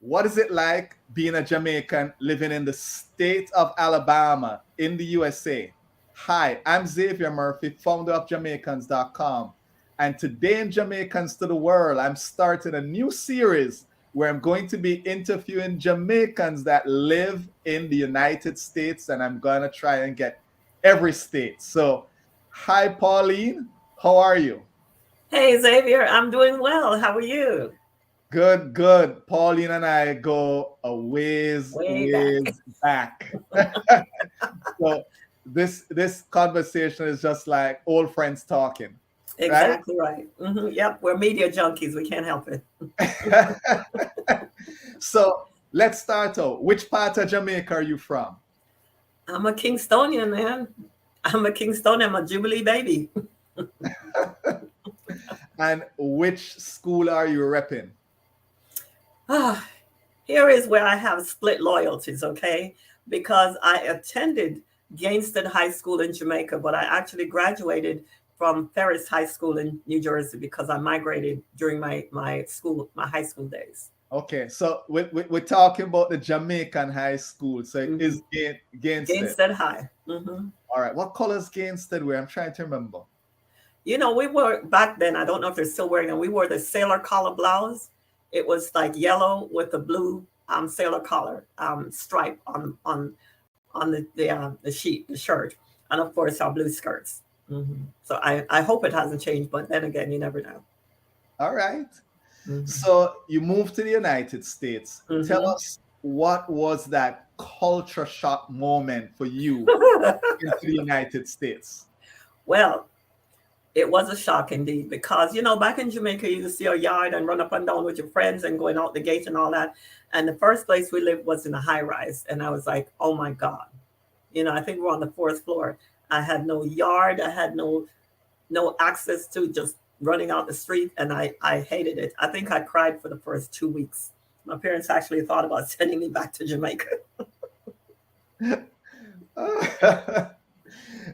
what is it like being a Jamaican living in the state of Alabama in the USA? Hi, I'm Xavier Murphy, founder of Jamaicans.com. And today in Jamaicans to the World, I'm starting a new series where I'm going to be interviewing Jamaicans that live in the United States, and I'm going to try and get every state. So, hi, Pauline. How are you? Hey Xavier, I'm doing well. How are you? Good, good. Pauline and I go a Way back. ways back. So this conversation is just like old friends talking, right? Exactly right. Yep, we're media junkies. We can't help it. So let's start out. Which part of Jamaica are you from? I'm a Kingstonian, man. I'm a Kingstonian. I'm a Jubilee baby. And which school are you repping? Ah, here is where I have split loyalties, okay? Because I attended Gaineston High School in Jamaica, but I actually graduated from Ferris High School in New Jersey because I migrated during my high school days. Okay, so we're talking about the Jamaican high school. So it hmm is Gainsted. Gaineston High. All right, what colors Gainsted wear? I'm trying to remember. We were back then. I don't know if they're still wearing them. We wore the sailor collar blouse. It was like yellow with a blue sailor collar stripe on the sheet, the shirt, and of course our blue skirts. So I hope it hasn't changed, but then again, you never know. All right. hmm So you moved to the United States. Tell hmm us, what was that culture shock moment for you walking into the United States? Well, it was a shock indeed because back in Jamaica you could see a yard and run up and down with your friends and going out the gate and all that. And the first place we lived was in a high rise, and I was like, oh my god. I think we're on the fourth floor. I had no yard. I had no access to just running out the street, and I hated it. I think I cried for the first 2 weeks. My parents actually thought about sending me back to Jamaica.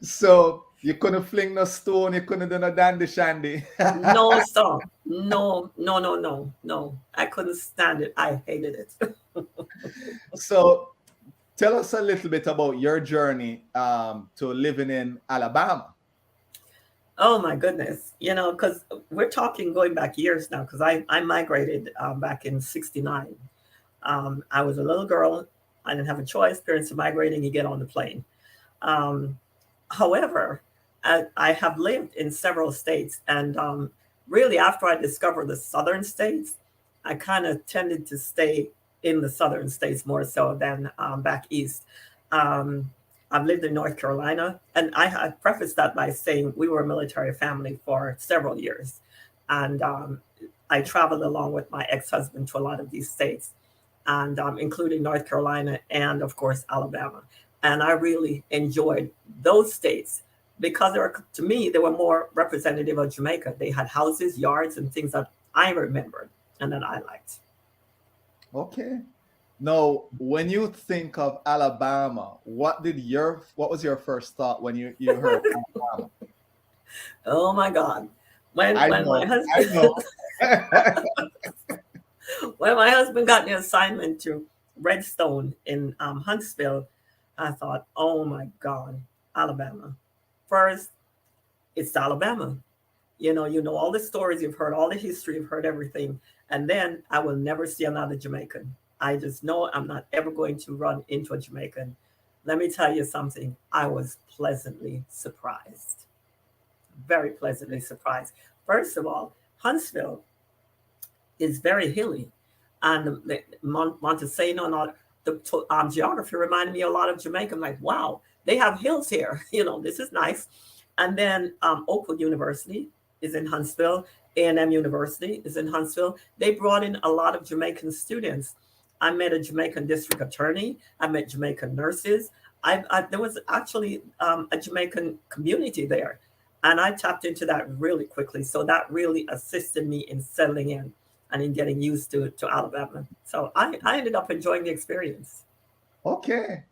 So you couldn't fling no stone, you couldn't do no dandy shandy. No song. No, no, no, no, no. I couldn't stand it. I hated it. So tell us a little bit about your journey to living in Alabama. Oh my goodness. Because we're talking going back years now, because I migrated back in 69. I was a little girl. I didn't have a choice. Parents are migrating, you get on the plane. Um, However, I have lived in several states, and really, after I discovered the southern states, I kind of tended to stay in the southern states more so than back east. Um, I've lived in North Carolina, and I preface that by saying we were a military family for several years, and I traveled along with my ex-husband to a lot of these states, and including North Carolina and, of course, Alabama. And I really enjoyed those states because to me, they were more representative of Jamaica. They had houses, yards, and things that I remembered and that I liked. Okay. Now, when you think of Alabama, what was your first thought when you heard Alabama? Oh my God. When I when my know, I husband know. when my husband got the assignment to Redstone in Huntsville, I thought, oh my God, Alabama. First, it's Alabama. You know all the stories, you've heard all the history, you've heard everything. And then I will never see another Jamaican. I just know I'm not ever going to run into a Jamaican. Let me tell you something. I was pleasantly surprised, very pleasantly surprised. First of all, Huntsville is very hilly, and Montesano and all the geography reminded me a lot of Jamaica. I'm like, wow, they have hills here. This is nice. And then Oakwood University is in Huntsville. A&M University is in Huntsville. They brought in a lot of Jamaican students. I met a Jamaican district attorney. I met Jamaican nurses. There was actually a Jamaican community there. And I tapped into that really quickly. So that really assisted me in settling in and in getting used to Alabama. So I ended up enjoying the experience. Okay.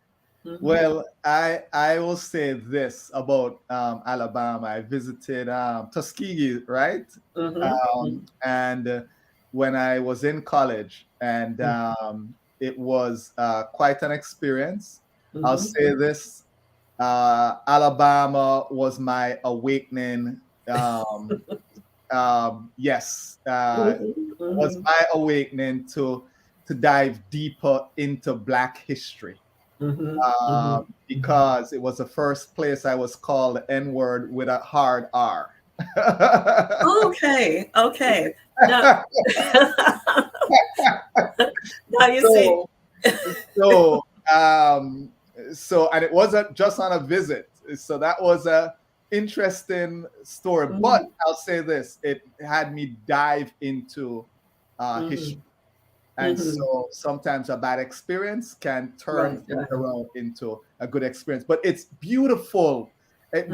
hmm Well, I will say this about Alabama. I visited Tuskegee, right? hmm And when I was in college, and it was quite an experience. I'll Mm-hmm. say this: Alabama was my awakening. Yes, Mm-hmm. was Mm-hmm. my awakening to dive deeper into Black history, Mm-hmm. Mm-hmm. because it was the first place I was called the N word with a hard R. Okay, okay. Now, now you see. so so um and it wasn't just on a visit, so that was a interesting story, but Mhm, I'll say this: it had me dive into mhm, history. And mhm. so sometimes a bad experience can turn Right, things right. around into a good experience. But it's beautiful. Mhm, It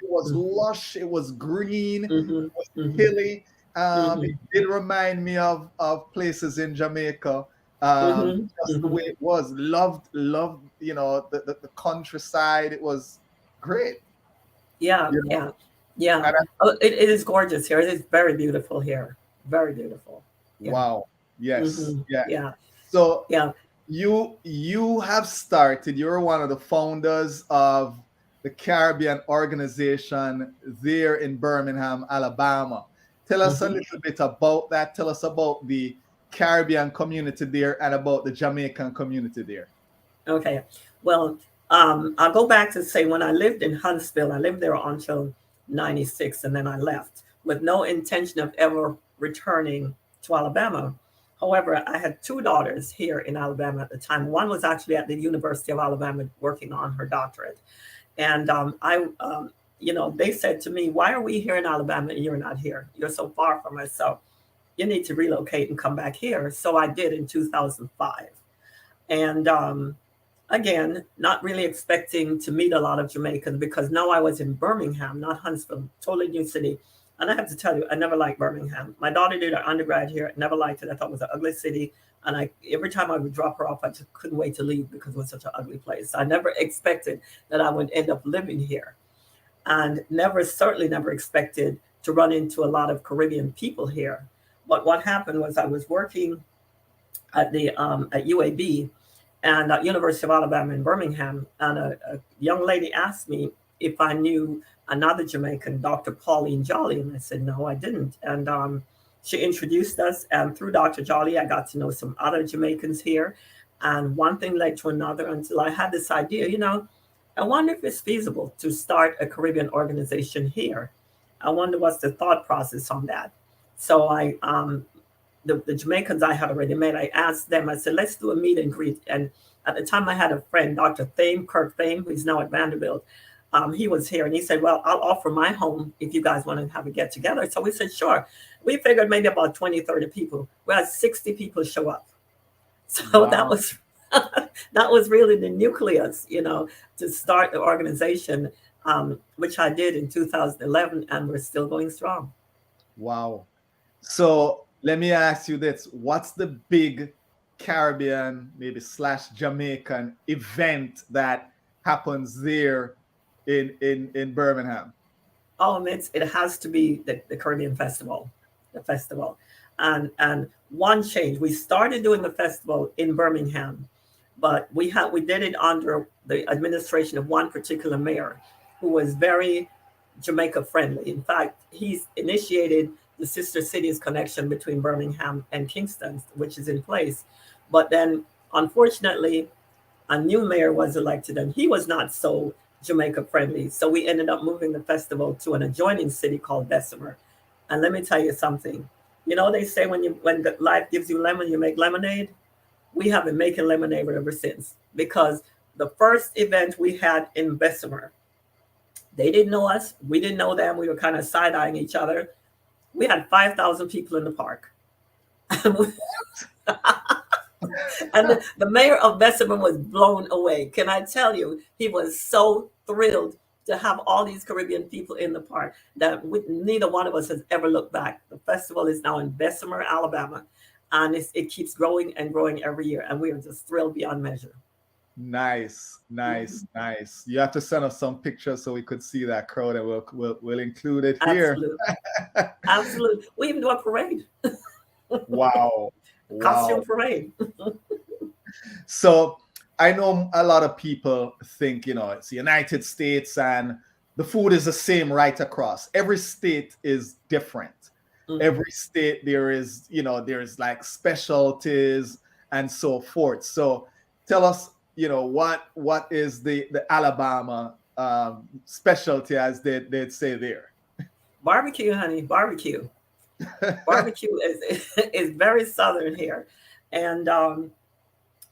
was mhm, lush, it was green, it mhm, was mhm, hilly. It mhm, did remind me of places in Jamaica, mhm, just the way mhm. it was. Loved, the countryside. It was great, Yeah, you know. yeah, yeah. And Oh, it is gorgeous here. It is very beautiful here. Very beautiful. Yeah. wow, yes, Mhm. yeah. Yeah. So Yeah. you have started, you're one of the founders of the Caribbean organization there in Birmingham, Alabama. Tell us a Mhm. little bit about that. Tell us about the Caribbean community there and about the Jamaican community there. Okay. Well, I'll go back to say when I lived in Huntsville, I lived there until 96, and then I left with no intention of ever returning to Alabama. However, I had two daughters here in Alabama at the time. One was actually at the University of Alabama working on her doctorate. And they said to me, "Why are we here in Alabama and you're not here? You're so far from us. So you need to relocate and come back here." So I did in 2005. And again, not really expecting to meet a lot of Jamaicans because now I was in Birmingham, not Huntsville, totally new city. And I have to tell you, I never liked Birmingham. My daughter did her undergrad here, never liked it. I thought it was an ugly city. And every time I would drop her off, I just couldn't wait to leave because it was such an ugly place. I never expected that I would end up living here, and certainly never expected to run into a lot of Caribbean people here. But what happened was I was working at UAB and at University of Alabama in Birmingham, and a young lady asked me if I knew another Jamaican, Dr. Pauline Jolly, and I said no, I didn't. And she introduced us, and through Dr. Jolly, I got to know some other Jamaicans here, and one thing led to another until I had this idea. I wonder if it's feasible to start a Caribbean organization here. I wonder what's the thought process on that. So the Jamaicans I had already met, I asked them, I said, let's do a meet and greet. And at the time, I had a friend, Dr. Kirk Thame, who's now at Vanderbilt. He was here and he said, well, I'll offer my home if you guys want to have a get together. So we said, sure. We figured maybe about 20, 30 people. We had 60 people show up. So that Wow. was that was really the nucleus, to start the organization, which I did in 2011, and we're still going strong. Wow. So let me ask you this. What's the big Caribbean, maybe slash Jamaican event that happens there in Birmingham? It has to be the Caribbean Festival, the festival, and one change. We started doing the festival in Birmingham, but we did it under the administration of one particular mayor, who was very Jamaica friendly. In fact, he's initiated the sister cities connection between Birmingham and Kingston, which is in place. But then, unfortunately, a new mayor was elected and he was not so Jamaica friendly. So we ended up moving the festival to an adjoining city called Bessemer. And let me tell you something. They say when life gives you lemon, you make lemonade. We have been making lemonade ever since, because the first event we had in Bessemer, they didn't know us, we didn't know them. We were kind of side eyeing each other. We had 5,000 people in the park. And the mayor of Bessemer was blown away. Can I tell you, he was so thrilled to have all these Caribbean people in the park that neither one of us has ever looked back. The festival is now in Bessemer, Alabama, and it keeps growing and growing every year, and we are just thrilled beyond measure. Nice, Mhm. nice, nice. You have to send us some pictures so we could see that crowd, and we'll include it here. Absolutely. Absolutely. We even do a parade. Wow. Costume Wow. parade. So I know a lot of people think, it's the United States and the food is the same right across. Every state is different. Mhm. Every state there is, there's like specialties and so forth. So tell us, what is the Alabama specialty, as they'd say there. Barbecue, honey, barbecue. Barbecue is very southern here, and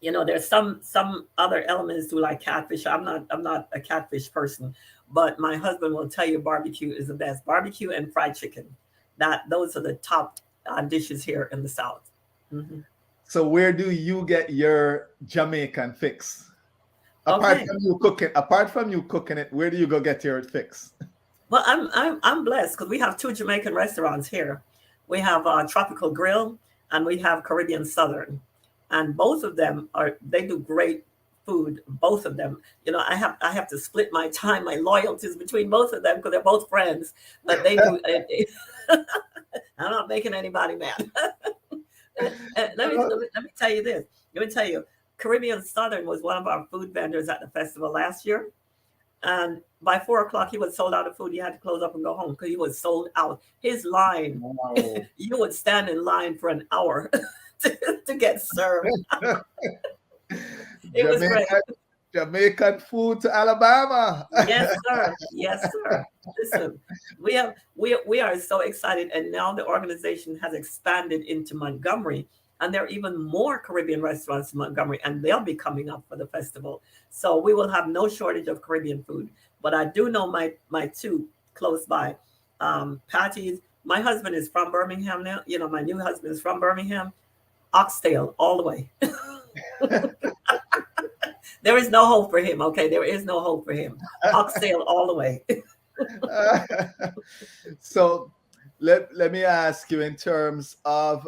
there's some other elements to like catfish. I'm not a catfish person, but my husband will tell you barbecue is the best. Barbecue and fried chicken. That those are the top dishes here in the South. Hmm. So where do you get your Jamaican fix? Okay. Apart from you cooking it, where do you go get your fix? Well, I'm blessed because we have two Jamaican restaurants here. We have Tropical Grill and we have Caribbean Southern, and both of them they do great food. Both of them, I have to split my time, my loyalties between both of them because they're both friends, but they do. I'm not making anybody mad. Let me tell you this. Let me tell you, Caribbean Southern was one of our food vendors at the festival last year, and by 4 o'clock, he was sold out of food. He had to close up and go home because he was sold out. His line, Wow. you would stand in line for an hour to get served. It was great. Jamaican Jamaican food to Alabama. Yes, sir. Yes, sir. Listen, we are so excited, and now the organization has expanded into Montgomery, and there are even more Caribbean restaurants in Montgomery, and they'll be coming up for the festival. So we will have no shortage of Caribbean food. But I do know my two close by, Patty's. My husband is from Birmingham now. My new husband is from Birmingham. Oxtail all the way. There is no hope for him. Okay, there is no hope for him. Oxtail all the way. So let me ask you, in terms of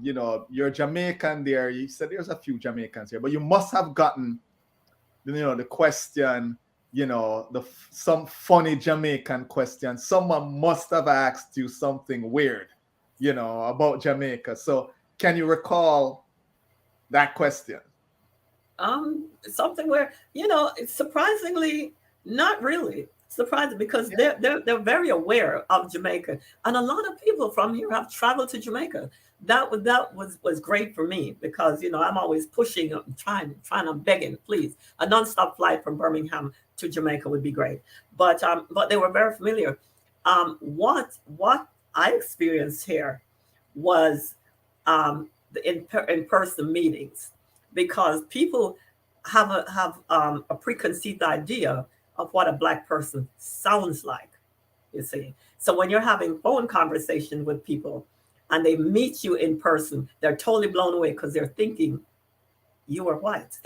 you're Jamaican there. You said there's a few Jamaicans here, but you must have gotten the question, some funny Jamaican question. Someone must have asked you something weird, about Jamaica. So can you recall that question? Something where it's surprisingly not really surprising because Yeah. they're very aware of Jamaica, and a lot of people from here have traveled to Jamaica. That was great for me because I'm always pushing, I'm begging, please, a nonstop flight from Birmingham to Jamaica would be great. But they were very familiar. What I experienced here was the in person meetings because people have a preconceived idea of what a black person sounds like. You see, so when you're having phone conversation with people and they meet you in person, they're totally blown away because they're thinking you are white.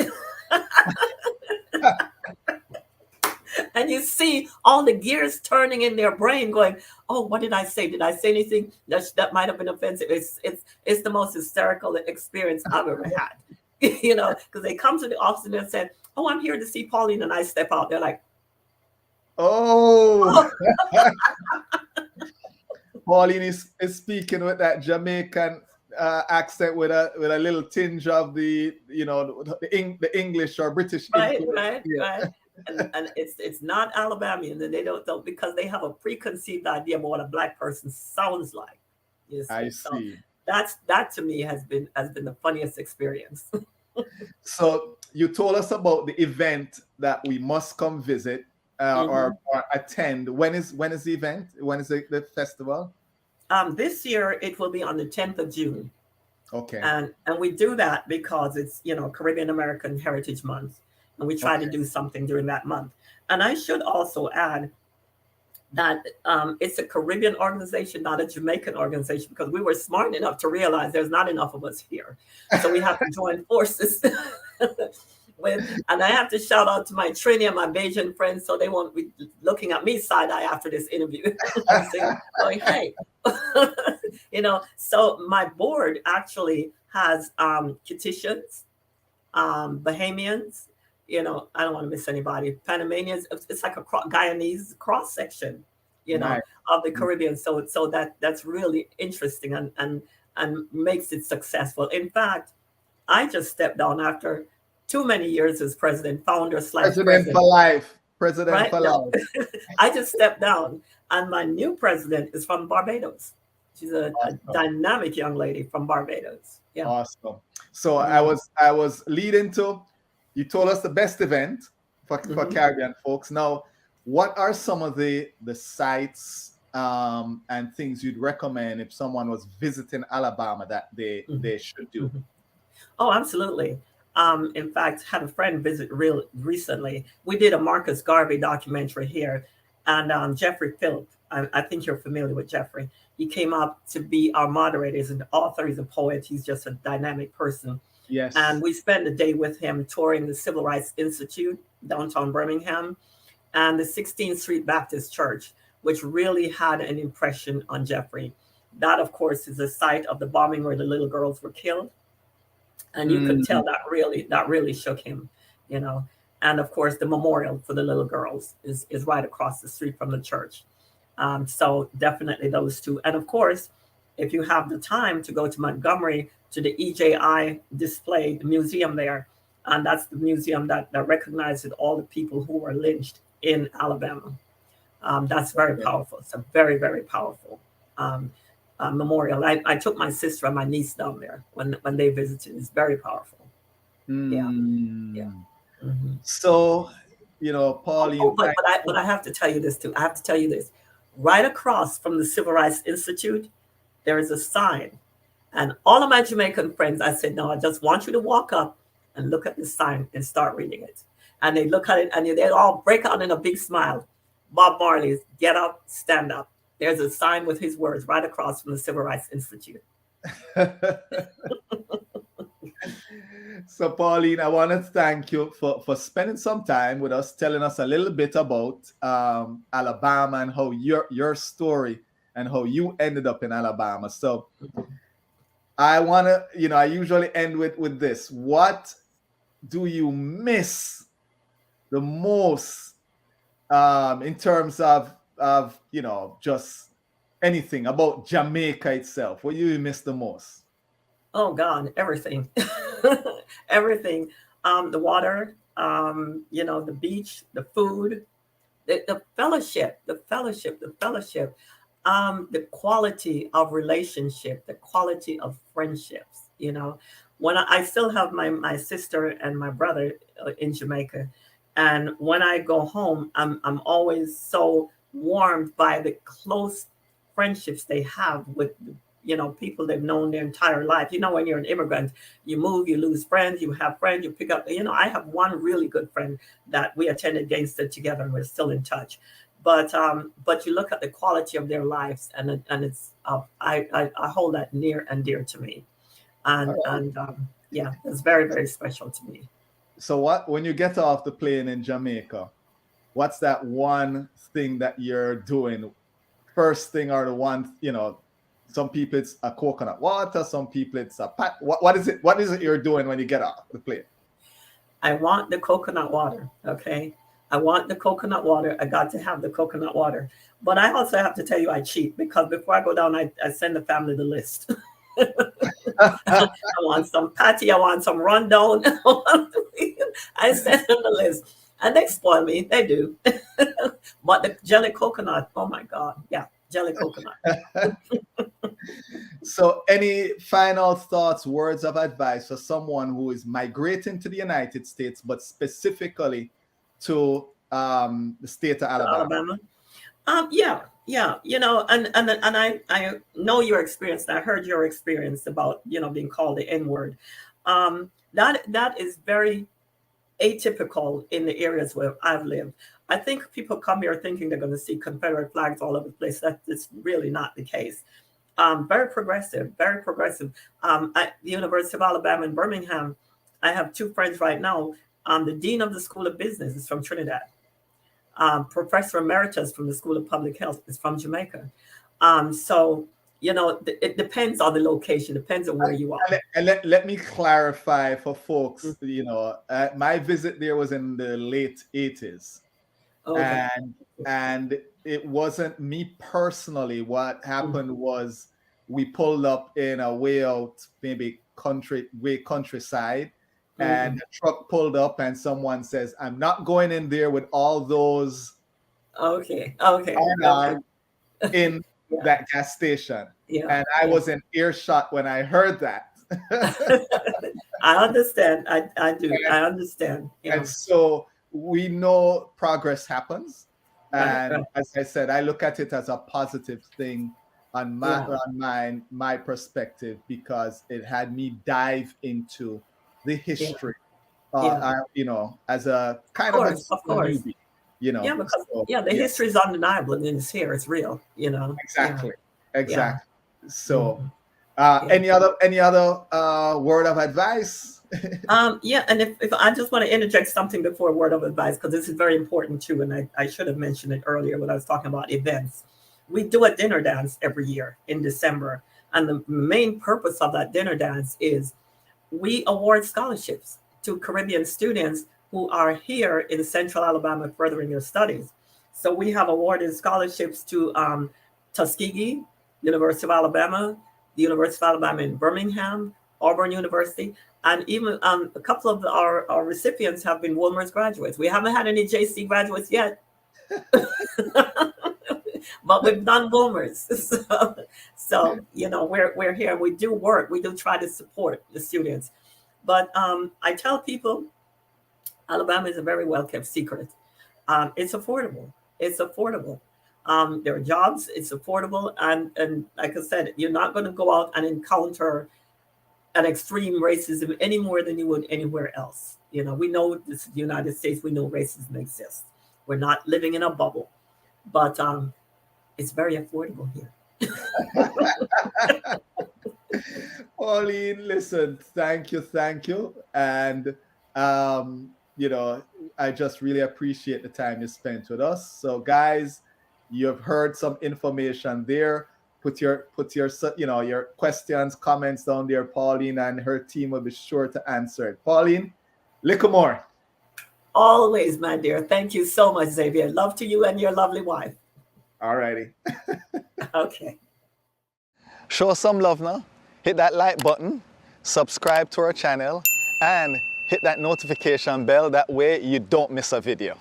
And you see all the gears turning in their brain going, oh, what did I say? Did I say anything that might have been offensive? It's the most hysterical experience I've ever had. Because they come to the office and they say, oh, I'm here to see Pauline, and I step out. They're like, Oh, oh, Pauline is speaking with that Jamaican accent with a little tinge of the English or British right, influence. right, Yeah, right. And it's not Alabamian, and they don't know because they have a preconceived idea about what a black person sounds like. You I see, so see. that to me has been the funniest experience. So you told us about the event that we must come visit, Hmm. or attend. When is the event? When is the festival? This year it will be on the 10th of June, Okay. and we do that because it's Caribbean American Heritage Month, and we try to Okay. do something during that month. And I should also add that it's a Caribbean organization, not a Jamaican organization, because we were smart enough to realize there's not enough of us here, so we have to join forces. And I have to shout out to my Trini and my Bajan friends, so they won't be looking at me side eye after this interview. You see, going, hey, So my board actually has Kititians, Bahamians. I don't want to miss anybody. Panamanians. It's like a Guyanese cross section, Nice. of the Caribbean. So that's really interesting, and and makes it successful. In fact, I just stepped down after too many years as president, founder slash President president, for life. President right? for No, life. I just stepped down, and my new president is from Barbados. She's a Awesome. dynamic young lady from Barbados. Yeah. Awesome. So Mm-hmm. I was leading to, you told us the best event for Mm-hmm. Caribbean folks. Now, what are some of the sites and things you'd recommend if someone was visiting Alabama that they should do? Mm-hmm. Oh, absolutely. In fact, had a friend visit real recently. We did a Marcus Garvey documentary here, and Jeffrey Phillip. I think you're familiar with Jeffrey. He came up to be our moderator. He's an author. He's a poet. He's just a dynamic person. And Yes. we spent a day with him touring the Civil Rights Institute downtown Birmingham and the 16th Street Baptist Church, which really had an impression on Jeffrey. That, of course, is the site of the bombing where the little girls were killed, and you could tell Mm. that really shook him, you know. And of course, the memorial for the little girls is right across the street from the church. So definitely those two, and of course, if you have the time to go to Montgomery to the EJI display, the museum there, and that's the museum that recognizes all the people who were lynched in Alabama. That's very powerful. It's a very, very powerful um, memorial. I took my sister and my niece down there when they visited. It's very powerful. Yeah, yeah. Mm. Hmm. So, Oh, Pauline, but I have to tell you this too. I have to tell you this. Right across from the Civil Rights Institute, there is a sign, and all of my Jamaican friends, I said, no, I just want you to walk up and look at this sign and start reading it. And they look at it and they all break out in a big smile. Bob Marley's Get Up, Stand Up. There's a sign with his words right across from the Civil Rights Institute. so Pauline, I want to thank you for spending some time with us, telling us a little bit about Alabama and how your story and how you ended up in Alabama. So I want to, I usually end with this. What do you miss the most in terms of just anything about Jamaica itself? What do you miss the most? Oh God, everything, everything. The water, the beach, the food, the fellowship, the fellowship, the quality of relationship, the quality of friendships. When I still have my sister and my brother in Jamaica, and when I go home, I'm always so warmed by the close friendships they have with people they've known their entire life. When you're an immigrant, you move, you lose friends, you have friends, you pick up. I have one really good friend that we attended Gangster together, and we're still in touch. But you look at the quality of their lives, and it's I hold that near and dear to me, and yeah, it's very, very special to me. So when you get off the plane in Jamaica, what's that one thing that you're doing? First thing, or the one, some people it's a coconut water, some people it's a pat. What is it? What is it you're doing when you get off the plane? I want the coconut water. Okay. I want the coconut water. I got to have the coconut water. But I also have to tell you I cheat, because before I go down, I send the family the list. I want some patty. I want some rundown. I send them the list. And they spoil me. They do. But the jelly coconut, oh my God. Yeah, jelly coconut. So, any final thoughts, words of advice for someone who is migrating to the United States, but specifically to the state of Alabama? Alabama. Yeah, yeah, and I know your experience. And I heard your experience about being called the N word. That is very atypical in the areas where I've lived. I think people come here thinking they're going to see Confederate flags all over the place. That's really not the case. Very progressive, very progressive. At the University of Alabama in Birmingham, I have two friends right now. The dean of the School of Business is from Trinidad. Professor Emeritus from the School of Public Health is from Jamaica. So, it depends on the location, depends on where you are. And let me clarify for folks, my visit there was in the late 80s. Okay. And it wasn't me personally. What happened was we pulled up in a way out, maybe countryside, and the truck pulled up and someone says, I'm not going in there with all those Okay. in Yeah. that gas station. Yeah. And I was in earshot when I heard that. I understand. I do. I understand. Yeah. And so we know progress happens. Right. And as I said, I look at it as a positive thing on my perspective, because it had me dive into the history, you know, as a kind of a newbie, you know. Yeah, because the history is undeniable and it's here, it's real, you know. Exactly. Yeah. So any other word of advice? Yeah, and if I just want to interject something before a word of advice, because this is very important too, and I should have mentioned it earlier when I was talking about events. We do a dinner dance every year in December, and the main purpose of that dinner dance is we award scholarships to Caribbean students who are here in Central Alabama furthering their studies. So we have awarded scholarships to Tuskegee, University of Alabama, the University of Alabama in Birmingham, Auburn University, and even a couple of our recipients have been Wolmer's graduates. We haven't had any JC graduates yet, but we've done Wolmer's. So you know, we're here. We do work. We do try to support the students. But I tell people, Alabama is a very well-kept secret. It's affordable. It's affordable. There are jobs. It's affordable. And like I said, you're not going to go out and encounter an extreme racism any more than you would anywhere else. You know, we know this is the United States. We know racism exists. We're not living in a bubble. But it's very affordable here. Pauline, listen, thank you. And, you know, I just really appreciate the time you spent with us. So guys, you've heard some information there. Put your, you know, your questions, comments down there. Pauline and her team will be sure to answer it. Pauline, little more. Always, my dear. Thank you so much, Xavier. Love to you and your lovely wife. All righty. Okay. Show us some love now. Hit that like button, subscribe to our channel, and hit that notification bell. That way you don't miss a video.